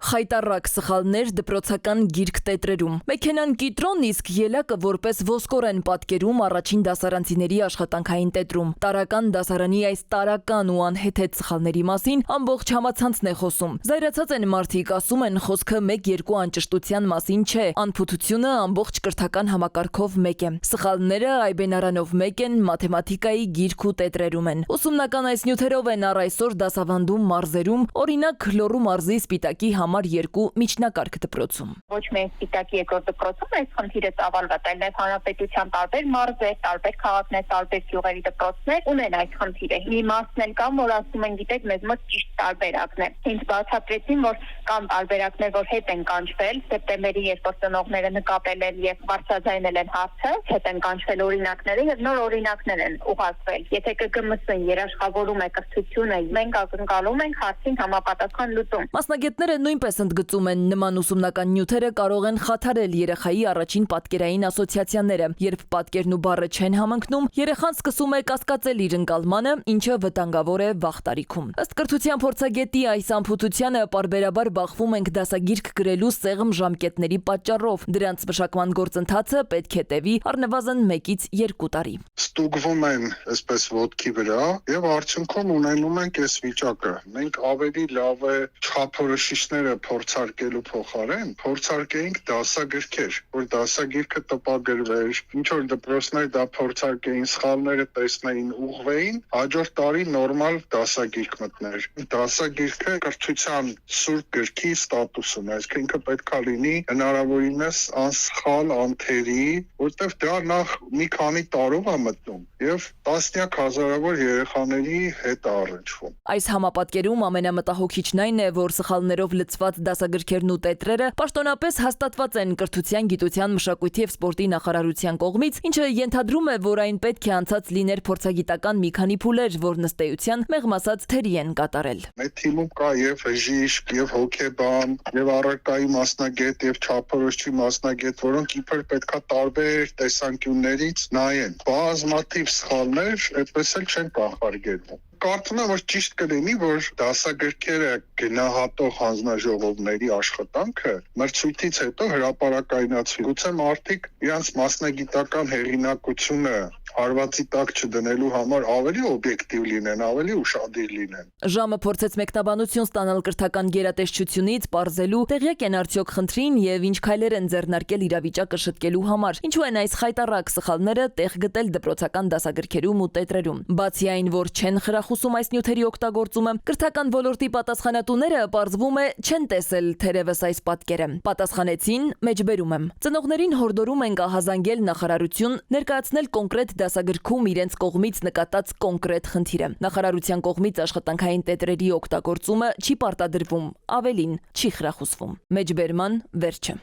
Խայտառակ սխալներ դպրոցական գիրք տետրերում։ Մեքենան կիտրոն, իսկ ելակը որպես ոսկորեն պատկերում առաջին դասարանցիների աշխատանքային տետրում։ Տարական դասարանի այս տարական ու անհեթեթ սխալների մասին ամբողջ համացանցն է խոսում։ Զայրացած են մարդիկ, ասում են խոսքը 1-2 անճշտության մասին չէ, անփութությունը ամբողջ կրթական համակարգով մեկ է։ Սխալները այբենարանով մեկ են, մաթեմատիկայի գիրք ու տետրերում են։ Ուսումնական այս նյութերով են առ այսօր դասավանդում մարզերում, օրինակ Լոռու մարզի Սպիտակի համար 2 միջնակարգ դպրոցում։ Ոչ միայն Սպիտակի երկրորդ դպրոցում այս խնդիրը ծավալված, այլև հանրապետության տարբեր մարզեր, տարբեր քաղաքներ, տարբեր գյուղերի դպրոցներ ունեն այս խնդիրը։ Մի մասն էլ կան, որ ասում են, գիտեք, մեզ մոտ ճիշտ տարբերակն է։ Ինձ բացատրեցին, որ կան տարբերակներ, որ հետ են կանչվել, սեպտեմբերի 2 ծնողները նկատել են եւ բարձրաձայնել են հարցը, հետ են կանչվել օրինակները եւ նոր օրինակներ են ուղարկվել։ Եթե ԿԳՄՍ-ն երաշխավորում է կրթությունը, մենք ակնկալում ենք հարցին համապատասխան լուծում։ Մասնագետները նույնպես ընդգծում են, նման ուսումնական նյութերը կարող են խաթարել երեխայի առաջին պատկերային ասոցիացիաները։ Երբ պատկերն ու բառը չեն համընկնում, երեխան սկսում է կասկածել իր ընկալմանը, ինչը վտանգավոր է վաղ տարիքում։ Ըստ կրթության փորձագետի, այս անփութությանը պարբերաբար բախվում ենք դասագիրք գրելու սեղմ ժամկետների պատճառով։ Դրանց մշակման գործընթացը պետք է տևի առնվազն 1-ից 2 տարի։ Ստուգվում են այսպես ոտքի վրա եւ արդյունքում ունենում ենք այս վիճակը։ Մենք ավելի լավ է չափորոշիչները փորձարկելու փոխարեն փորձարկեինք դասագրքեր, որ դասագիրքը տպագրվեր, ինչ որ դպրոցներ դա փորձարկեին, սխալները տեսնեին, ուղղվեին, հաջորդ տարի նորմալ դասագիրք մտներ։ Դասագիրքը կրթության սուրբ գրքի ստատուս ունի, այսինքն ինքը պետքա լինի հնարավորինս անսխալ, անթերի, որտեղ դա նախ մի քանի տարով է մտնում եւ տասնյակ հազարավոր երեխաների հետ է առնչվում։ Այս համապատկերում ամենամտահոգիչն այն է, որ սխալներով լցված դասագրքերն ու տետրերը պաշտոնապես հաստատված են Կրթության, գիտության, մշակույթի եւ սպորտի նախարարության կողմից, ինչը ենթադրում է, որ այն պետք է անցած լիներ փորձագիտական մի քանի փուլեր, որ ըստ էության մեղմ ասած թերի են կատարել։ Մեր թիմում կա եւ բժիշկ, եւ հոգեբան, եւ առարկայի մասնագետ, եւ չափորոշիչի մասնագետ, որոնք իբր պետքա տարբեր տեսանկյուններից նայեն։ Բազմաթիվ սխալներ այդպես էլ չեն կանխարգելվում։ Կարծում եմ, որ ճիշտ կլինի, որ դասագրքերը գնահատող հանձնաժողովների աշխատանքը մրցույթից հետո հրապարակայնացվի։ Գուցե մարդիկ իրենց մասնագիտական հեղինակությունը հարվածի տակ չդնելու համար ավելի օբյեկտիվ լինեն, ավելի ուշադիր լինեն։ Ժամը փորձեց մեկնաբանություն ստանալ կրթական գերատեսչությունից, պարզելու տեղյակ են արդյոք խնդրին եւ ինչ քայլեր են ձեռնարկել իրավիճակը շտկելու համար։ Ինչու են այս խայտառակ սխալները տեղ գտել դպրոցական դասագրքերում ու տետրերում։ Բացի այն, որ չեն խրախուսում այս նյութերի օգտագործումը, կրթական ոլորտի պատասխանատուները պարզվում է չեն տեսել թերևս այս պատկերը։ Պատասխանեցին, մեջբերում եմ։ Ծնողներին հորդորում են ահազանգել նախարարություն, ներկայացնել կոնկրետ դասագրքում իրենց կողմից նկատած կոնկրետ խնդիրը։ Նախարարության կողմից աշխատանքային տետրերի օգտագործումը չի պարտադրվում, ավելին չի խրախուսվում։ Մեջբերման վերջը։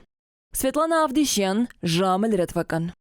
Սվետլանա Ավդիշյան, ժամը լրատվական։